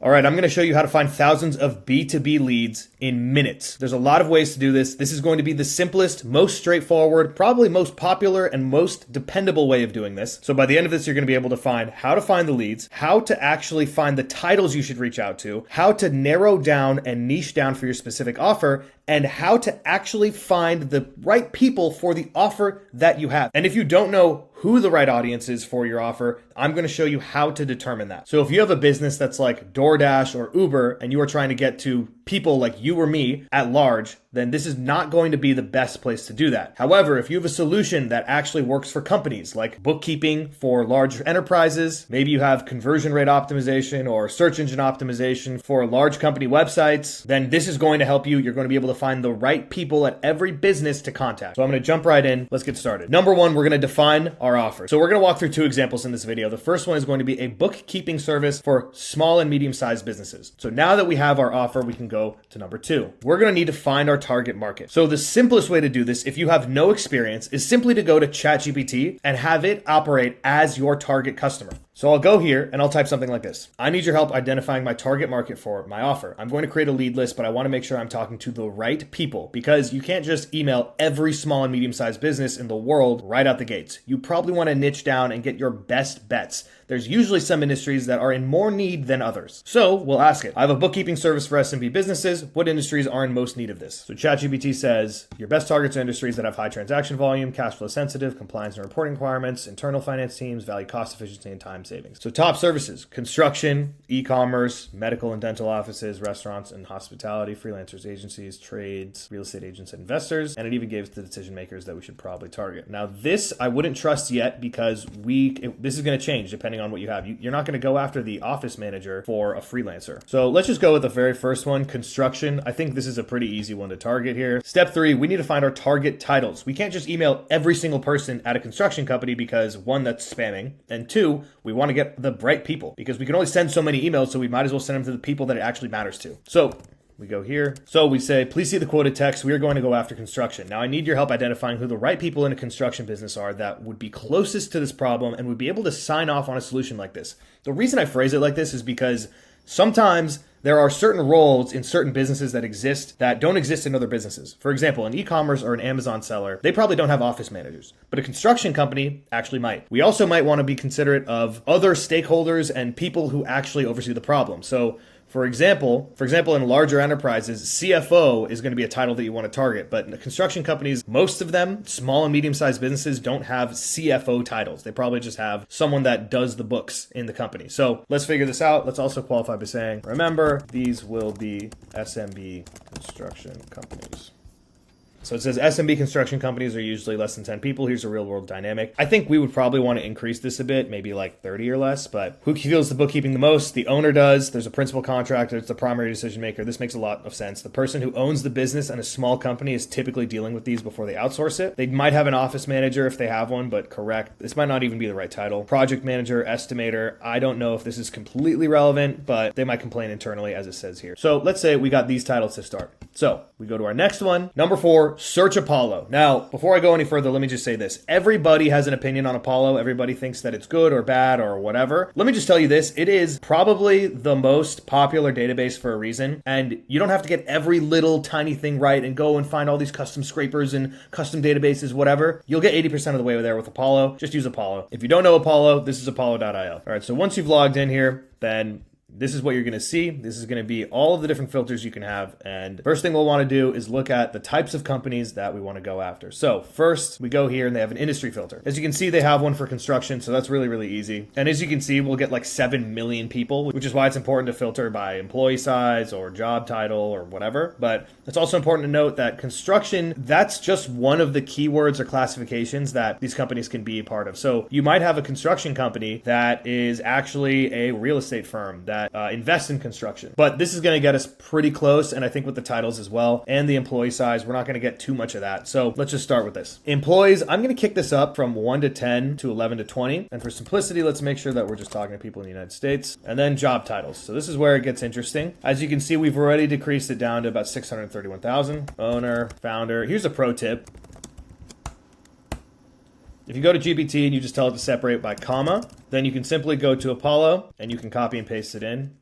All right, I'm going to show you how to find thousands of B2B leads in minutes. There's a lot of ways to do this. This is going to be the simplest, most straightforward, probably most popular and most dependable way of doing this. So by the end of this, you're going to be able to find how to find the leads, how to actually find the titles you should reach out to, how to narrow down and niche down for your specific offer, and how to actually find the right people for the offer that you have. And if you don't know who the right audience is for your offer, I'm going to show you how to determine that. So if you have a business that's like DoorDash or Uber and you are trying to get to people like you or me at large, then this is not going to be the best place to do that. However, if you have a solution that actually works for companies like bookkeeping for large enterprises, maybe you have conversion rate optimization or search engine optimization for large company websites, then this is going to help you. You're going to be able to find the right people at every business to contact. So I'm going to jump right in. Let's get started. Number one, we're going to define our offer. So we're going to walk through two examples in this video. The first one is going to be a bookkeeping service for small and medium-sized businesses. So now that we have our offer, we can go to number two. We're going to need to find our target market. So the simplest way to do this, if you have no experience, is simply to go to ChatGPT and have it operate as your target customer. So I'll go here and I'll type something like this. I need your help identifying my target market for my offer. I'm going to create a lead list, but I want to make sure I'm talking to the right people because you can't just email every small and medium-sized business in the world right out the gates. You probably want to niche down and get your best bets. There's usually some industries that are in more need than others. So we'll ask it. I have a bookkeeping service for SMB businesses. What industries are in most need of this? So ChatGPT says, your best targets are industries that have high transaction volume, cash flow sensitive, compliance and reporting requirements, internal finance teams, value cost efficiency, and time savings. So top services, construction, e-commerce, medical and dental offices, restaurants and hospitality, freelancers, agencies, trades, real estate agents, and investors. And it even gives the decision makers that we should probably target. Now this I wouldn't trust yet because this is going to change depending on what you have. You're not going to go after the office manager for a freelancer. So let's just go with the very first one, construction. I think this is a pretty easy one to target here. Step three, we need to find our target titles. We can't just email every single person at a construction company because one, that's spamming, and two, we want to get the right people because we can only send so many emails, so we might as well send them to the people that it actually matters to. So we go here. So we say, please see the quoted text. We are going to go after construction. Now I need your help identifying who the right people in a construction business are that would be closest to this problem and would be able to sign off on a solution like this. The reason I phrase it like this is because sometimes there are certain roles in certain businesses that exist that don't exist in other businesses. For example, an e-commerce or an Amazon seller, they probably don't have office managers, but a construction company actually might. We also might want to be considerate of other stakeholders and people who actually oversee the problem. So for example, in larger enterprises, CFO is going to be a title that you want to target, but in the construction companies, most of them, small and medium-sized businesses, don't have CFO titles. They probably just have someone that does the books in the company. So let's figure this out. Let's also qualify by saying, remember, these will be SMB construction companies. So it says SMB construction companies are usually less than 10 people. Here's a real world dynamic. I think we would probably want to increase this a bit, maybe like 30 or less, but who feels the bookkeeping the most? The owner does. There's a principal contractor. It's the primary decision maker. This makes a lot of sense. The person who owns the business and a small company is typically dealing with these before they outsource it. They might have an office manager if they have one, but correct. This might not even be the right title. Project manager, estimator. I don't know if this is completely relevant, but they might complain internally as it says here. So let's say we got these titles to start. So we go to our next one. Number 4, search Apollo. Now, before I go any further, let me just say this. Everybody has an opinion on Apollo. Everybody thinks that it's good or bad or whatever. Let me just tell you this. It is probably the most popular database for a reason. And you don't have to get every little tiny thing right and go and find all these custom scrapers and custom databases, whatever. You'll get 80% of the way there with Apollo. Just use Apollo. If you don't know Apollo, this is apollo.io. All right, so once you've logged in here, then this is what you're going to see. This is going to be all of the different filters you can have. And first thing we'll want to do is look at the types of companies that we want to go after. So first we go here and they have an industry filter. As you can see, they have one for construction. So that's really, really easy. And as you can see, we'll get like 7 million people, which is why it's important to filter by employee size or job title or whatever. But it's also important to note that construction, that's just one of the keywords or classifications that these companies can be a part of. So you might have a construction company that is actually a real estate firm that invest in construction. But this is going to get us pretty close, and I think with the titles as well, and the employee size, we're not going to get too much of that. So let's just start with this. Employees, I'm going to kick this up from 1 to 10 to 11 to 20. And for simplicity, let's make sure that we're just talking to people in the United States. And then job titles. So this is where it gets interesting. As you can see, we've already decreased it down to about 631,000. Owner, founder. Here's a pro tip. If you go to GPT and you just tell it to separate by comma, then you can simply go to Apollo and you can copy and paste it in.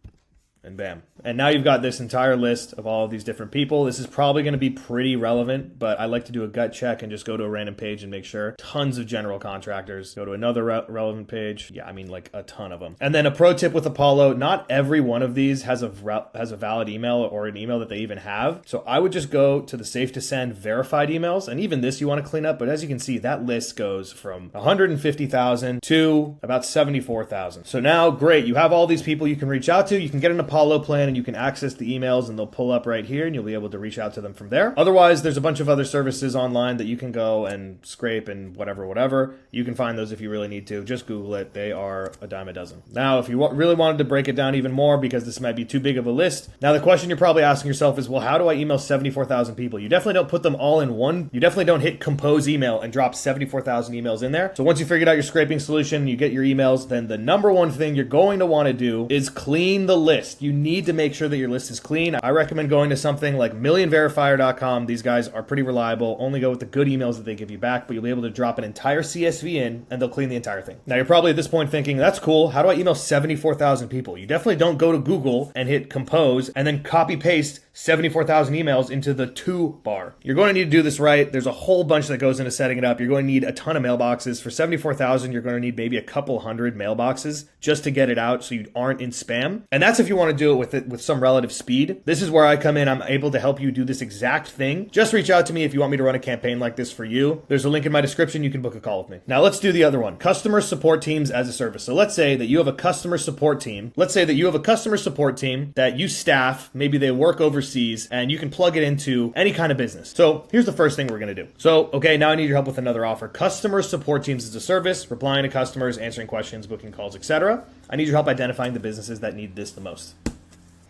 and bam. And now you've got this entire list of all of these different people. This is probably going to be pretty relevant, but I like to do a gut check and just go to a random page and make sure. Tons of general contractors. Go to another relevant page. Yeah, I mean like a ton of them. And then a pro tip with Apollo, not every one of these has a valid email or an email that they even have. So I would just go to the safe to send verified emails. And even this you want to clean up. But as you can see, that list goes from 150,000 to about 74,000. So now, great. You have all these people you can reach out to. You can get an Apollo plan and you can access the emails and they'll pull up right here and you'll be able to reach out to them from there. Otherwise, there's a bunch of other services online that you can go and scrape and whatever. You can find those if you really need to. Just Google it. They are a dime a dozen. Now, if you really wanted to break it down even more, because this might be too big of a list, now the question you're probably asking yourself is, well, how do I email 74,000 people? You definitely don't put them all in one. You definitely don't hit compose email and drop 74,000 emails in there. So once you figured out your scraping solution, you get your emails, then the number one thing you're going to want to do is clean the list. You need to make sure that your list is clean. I recommend going to something like millionverifier.com. These guys are pretty reliable. Only go with the good emails that they give you back, but you'll be able to drop an entire CSV in and they'll clean the entire thing. Now you're probably at this point thinking, that's cool. How do I email 74,000 people? You definitely don't go to Google and hit compose and then copy paste 74,000 emails into the to bar. You're going to need to do this right. There's a whole bunch that goes into setting it up. You're going to need a ton of mailboxes. For 74,000, you're going to need maybe a couple hundred mailboxes just to get it out so you aren't in spam. And that's if you want to do it with some relative speed. This is where I come in. I'm able to help you do this exact thing. Just reach out to me if you want me to run a campaign like this for you. There's a link in my description. You can book a call with me. Now let's do the other one. Customer support teams as a service. So let's say that you have a customer support team. Let's say that you have a customer support team that you staff. Maybe they work overseas and you can plug it into any kind of business. So here's the first thing we're going to do. So, okay, now I need your help with another offer. Customer support teams as a service, replying to customers, answering questions, booking calls, etc. I need your help identifying the businesses that need this the most.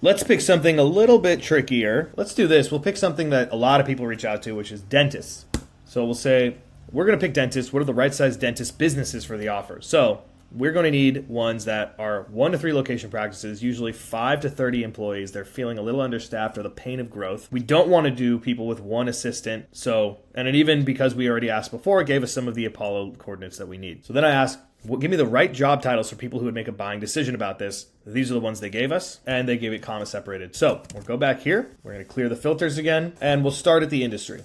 Let's pick something a little bit trickier. Let's do this. We'll pick something that a lot of people reach out to, which is dentists. So we'll say, we're going to pick dentists. What are the right size dentist businesses for the offer? So we're going to need ones that are 1 to 3 location practices, usually 5 to 30 employees. They're feeling a little understaffed or the pain of growth. We don't want to do people with 1 assistant. So, and even because we already asked before, it gave us some of the Apollo coordinates that we need. So then I asked, well, give me the right job titles for people who would make a buying decision about this. These are the ones they gave us, and they gave it comma separated. So we'll go back here. We're going to clear the filters again, and we'll start at the industry.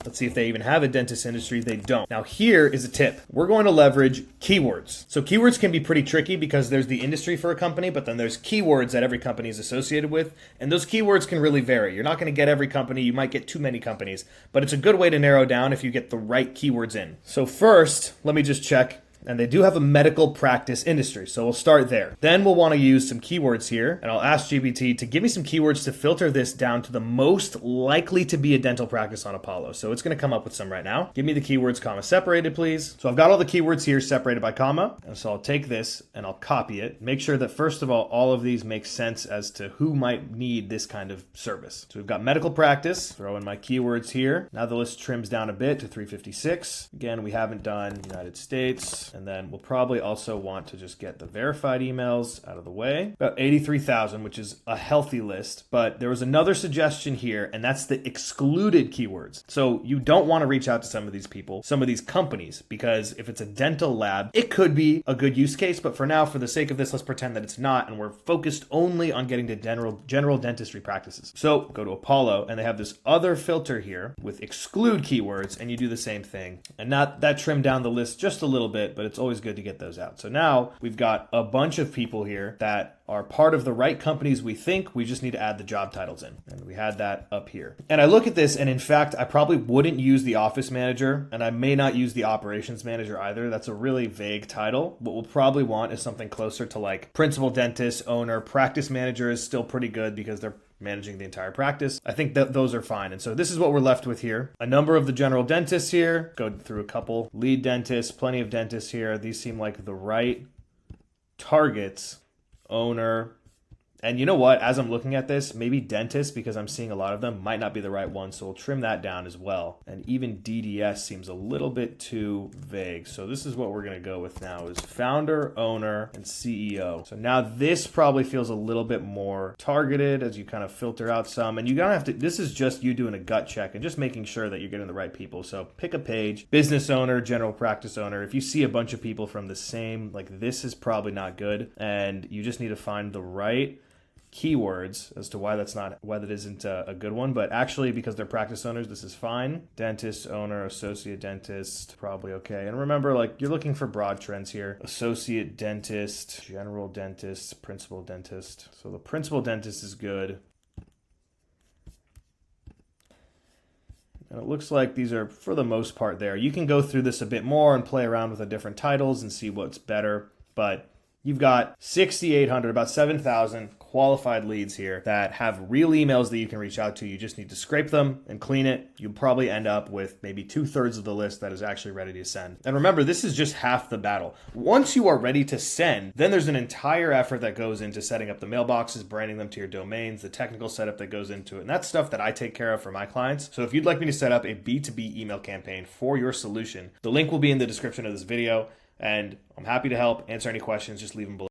Let's see if they even have a dentist industry. They don't. Now here is a tip. We're going to leverage keywords. So keywords can be pretty tricky because there's the industry for a company, but then there's keywords that every company is associated with. And those keywords can really vary. You're not going to get every company. You might get too many companies, but it's a good way to narrow down if you get the right keywords in. So first, let me just check. And they do have a medical practice industry, so we'll start there. Then we'll want to use some keywords here, and I'll ask GPT to give me some keywords to filter this down to the most likely to be a dental practice on Apollo. So it's going to come up with some right now. Give me the keywords comma separated, please. So I've got all the keywords here separated by comma, and so I'll take this and I'll copy it. Make sure that first of all of these make sense as to who might need this kind of service. So we've got medical practice, throw in my keywords here. Now the list trims down a bit to 356. Again, we haven't done United States. And then we'll probably also want to just get the verified emails out of the way. About 83,000, which is a healthy list. But there was another suggestion here, and that's the excluded keywords. So you don't want to reach out to some of these people, some of these companies, because if it's a dental lab, it could be a good use case. But for now, for the sake of this, let's pretend that it's not. And we're focused only on getting to general dentistry practices. So go to Apollo, and they have this other filter here with exclude keywords, and you do the same thing. And that trimmed down the list just a little bit, but it's always good to get those out. So now we've got a bunch of people here that are part of the right companies we think. We just need to add the job titles in. And we had that up here. And I look at this, and in fact, I probably wouldn't use the office manager, and I may not use the operations manager either. That's a really vague title. What we'll probably want is something closer to like principal dentist, owner, practice manager is still pretty good because they're managing the entire practice. I think that those are fine. And so this is what we're left with here. A number of the general dentists here. Go through a couple. Lead dentists, plenty of dentists here. These seem like the right targets. Owner. And you know what? As I'm looking at this, maybe dentist, because I'm seeing a lot of them, might not be the right one. So we'll trim that down as well. And even DDS seems a little bit too vague. So this is what we're going to go with now is founder, owner, and CEO. So now this probably feels a little bit more targeted as you kind of filter out some. And you don't have to, this is just you doing a gut check and just making sure that you're getting the right people. So pick a page, business owner, general practice owner. If you see a bunch of people from the same, like this is probably not good. And you just need to find the right keywords as to why that isn't a good one, but actually because they're practice owners, this is fine. Dentist, owner, associate dentist, probably okay. And remember, like, you're looking for broad trends here. Associate dentist, general dentist, principal dentist. So the principal dentist is good. And it looks like these are, for the most part, there. You can go through this a bit more and play around with the different titles and see what's better, but you've got 6,800, about 7,000 qualified leads here that have real emails that you can reach out to. You just need to scrape them and clean it. You'll probably end up with maybe 2/3 of the list that is actually ready to send. And remember, this is just half the battle. Once you are ready to send, then there's an entire effort that goes into setting up the mailboxes, branding them to your domains, the technical setup that goes into it. And that's stuff that I take care of for my clients. So if you'd like me to set up a B2B email campaign for your solution, the link will be in the description of this video. And I'm happy to help. Answer any questions, just leave them below.